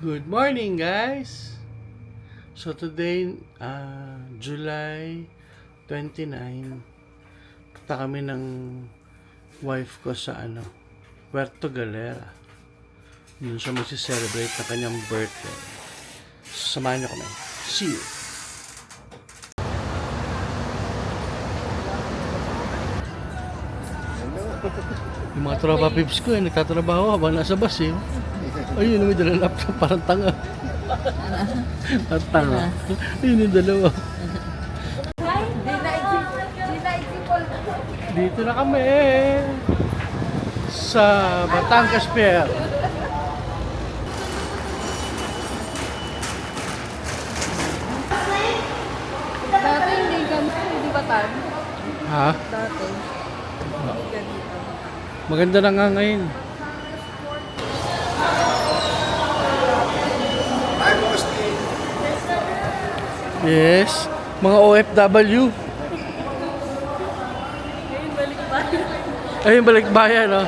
Good morning, guys! So today, July 29, punta kami ng wife ko sa Puerto Galera. Yun siya magsi-celebrate na kanyang birthday. Samahan niyo kami. See you! Yung mga tropa pips ko nagtatrabaho habang nasa bus Ayun, may dala laptop, parang tanga. Parang tanga. Ayun yung dalawa. Dito na kami sa Batangas Pier. Dati hindi ganito, hindi ba tan? Ha? Dati. Hindi ganito. Maganda na nga ngayon. Yes, mga OFW. Ayun, balikbayan, no?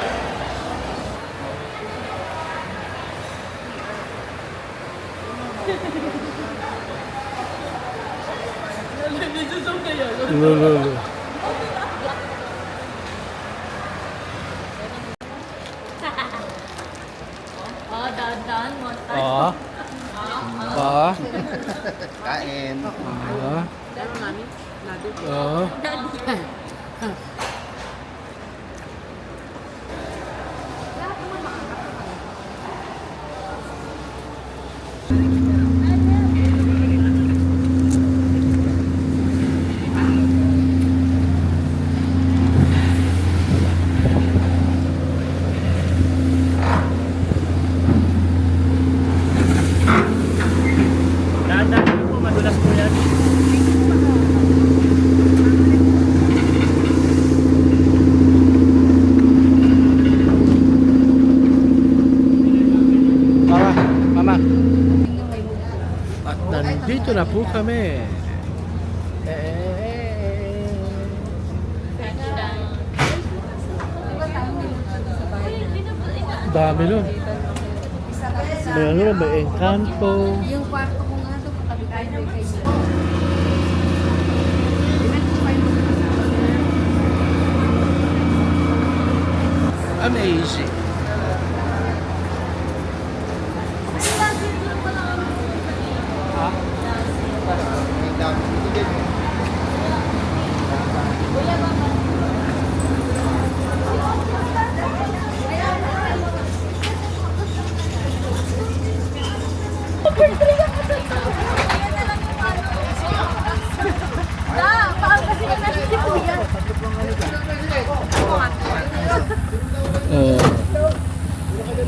Lolo. Oh, dahan-dahan mo. Kain. Daro namin. At nandito na po kami. Dami nun. May Encanto. Yung kwarto ko nga ito, katabi tayo kay Amazing.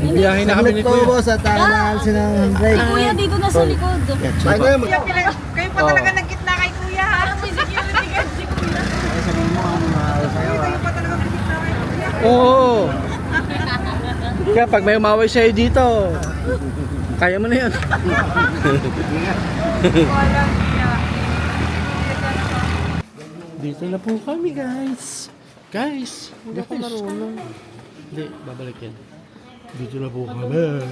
Bibiyahin na kami ni Kuya. Po sa tangan sinang break. Kuya, dito na sa likod. Ay, Kayo pa talaga nagkitna kay Kuya, ha? Security guard si Kuya. sabihin mo ano mahal sa'yo Kayo pa talaga nagkitna kay Kuya. Oo. Kaya pag may umaway sa'yo dito, kaya mo na yun. Walang niya. Dito na po kami, guys. Guys, hindi ako marunong. Hindi, babalik yan. Dito na po kami.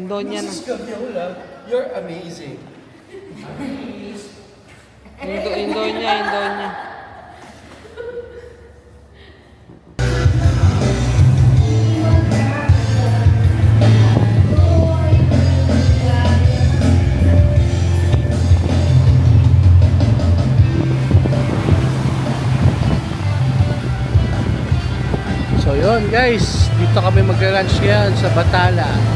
Donya na. You're amazing. Indonya. So yun guys, dito kami mag-lunch ngayon sa Batala.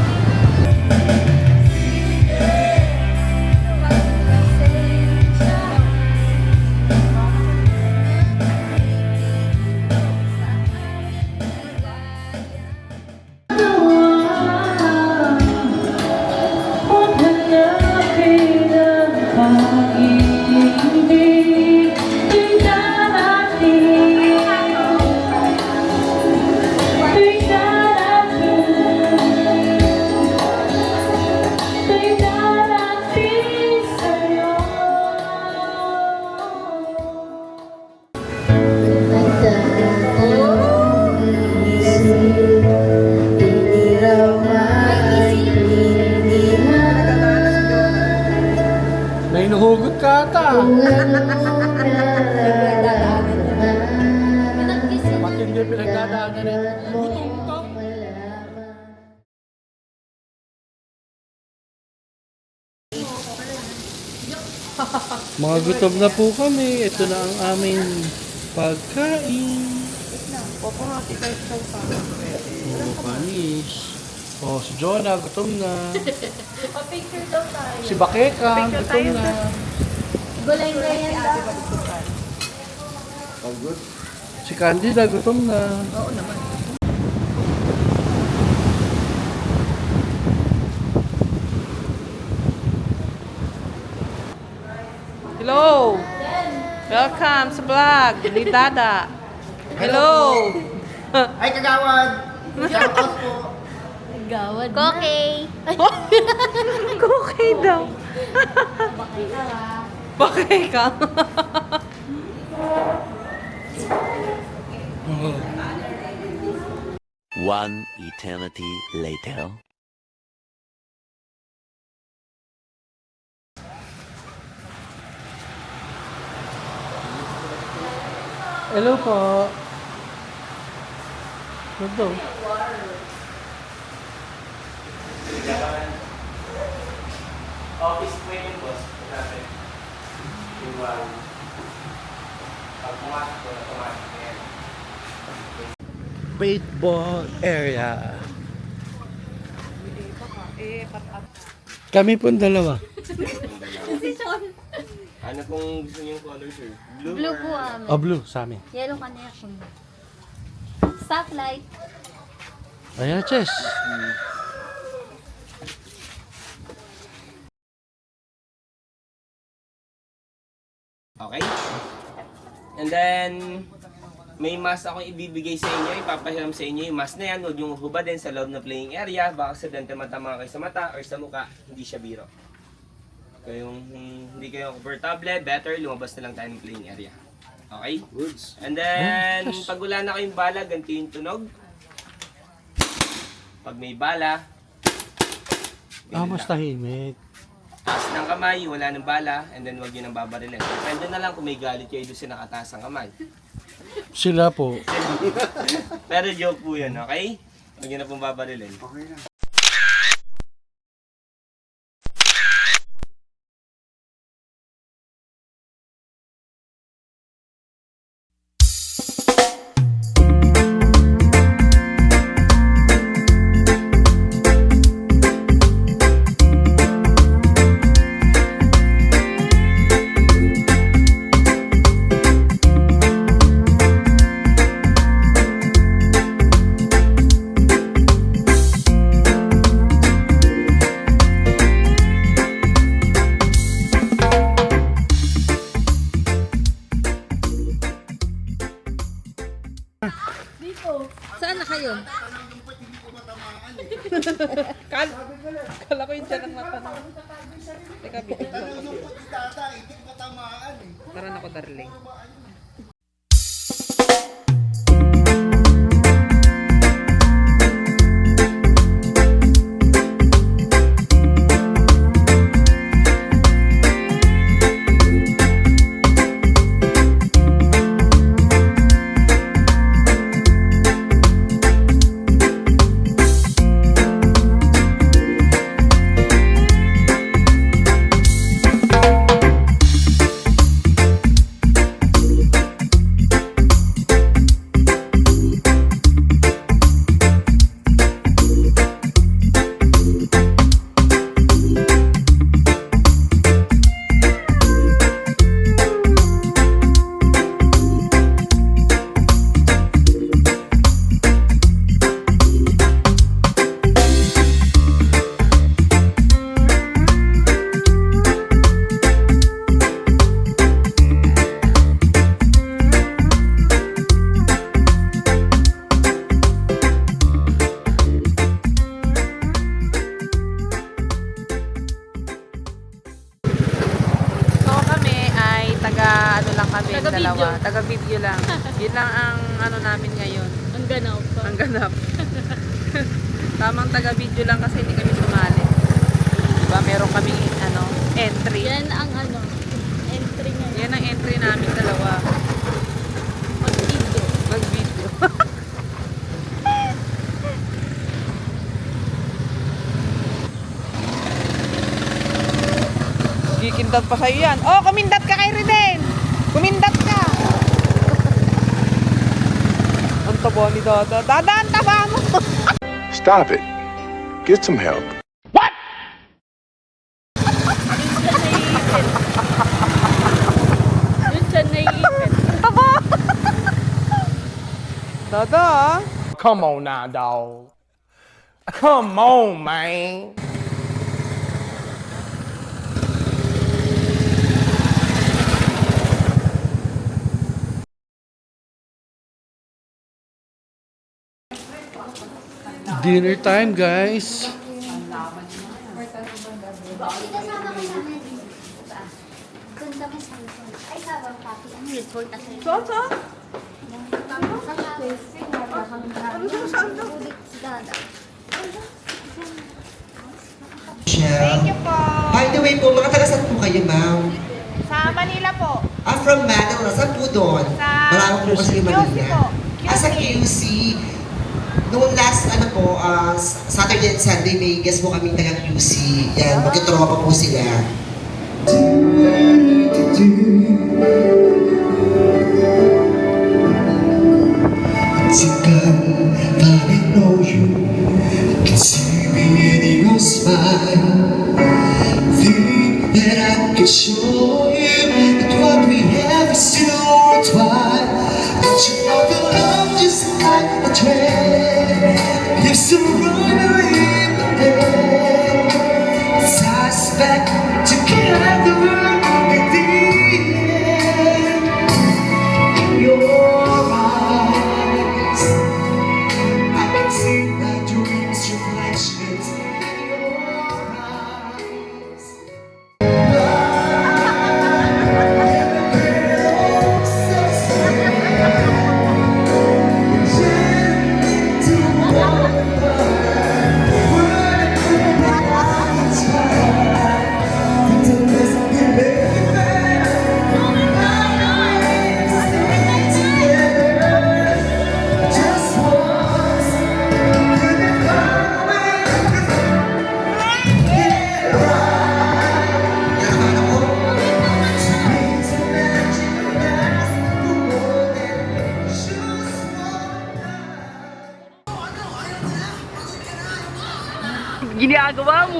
bata. Pinag-kising. Matindi pinagdadaanan nito. Gutom ka. Mga gutom na po kami. Ito na ang aming pagkain. Opo nga, ikaw pa. Puro panis. Oh, si Jonah, gutom na. Pa-picture daw tayo. Si Bakeka, Picture gutom tayo, na. Gulay na yan daw. Si Candida, gutom na. Oo naman. Hello! Welcome sa vlog ni Dada. Hello! Ay, kagawad! Shout out po! Gawad. Koke. Okay daw. Bakit ka? One eternity later. Hello po. Ito. Office po yung boss natin. Yung pag pumasok po, automatic na yan. Paintball area. Kami pong dalawa. Ano kung gusto niyo yung color, sir? Blue, Blue or... po amin. Oh, blue sa amin. Yellow ka na ako. Stoplight. Ayan, Chess. Okay? And then, may mask akong ibibigay sa inyo, ipapahiram sa inyo yung mask na yan. Huwag yung hubadin sa loob ng playing area. Baka aksidente matama kayo sa mata or sa muka, hindi siya biro. Kung hindi kayo komportable, better lumabas na lang tayo ng playing area. Okay? And then, pag wala na kayong bala, ganito yung tunog. Pag may bala, Mas tahimik. taas ng kamay, wala ng bala, and then huwag nyo nang babarilin. Depende na lang kung may galit kayo doon sa nakataas ang kamay. Sila po. Pero joke po yun, okay? Huwag nyo na pong babarilin. Okay na. Saan na kayo? Kala ko yung dyan ang mata na. Teka, bibig ko. Tara na ko, darling. Taga-video lang. Yun lang ang ano namin ngayon. Ang ganap. Ang ganap. Tamang taga-video lang kasi hindi kami sumali. Diba meron kami ano, entry. Yan ang ano. Kumindat pa sa'yo yan. Oh, kumindat ka kay Riden! Kumindat ka! Ang taba ni Dada. Dada, ang taba mo! Stop it. Get some help. Dada, ah. Come on now, dog. Come on, man. Dinner time, guys. Kasama ka namin. Ganda mo sa ay, sabang papi. Ano report na sa'yo? Saan, saan? Thank you po. By the way po, mga taga-saan po kayo, ma'am? Sa Manila po. From Manila. Saan po doon? Sa Marami po kasi yung QC Manila. po. Sa QC. Noong last, Saturday and Sunday, may guest po kami taga QC. Yan, magkatropa po sila. I know you can see me in your smile. Think that I can show you that what we have is still worthwhile. Don't you know that love just like a train lives to run away from there. Ties us back together at the end. In your eyes, I can see my dreams reflections in your eyes. Ginagawa mo.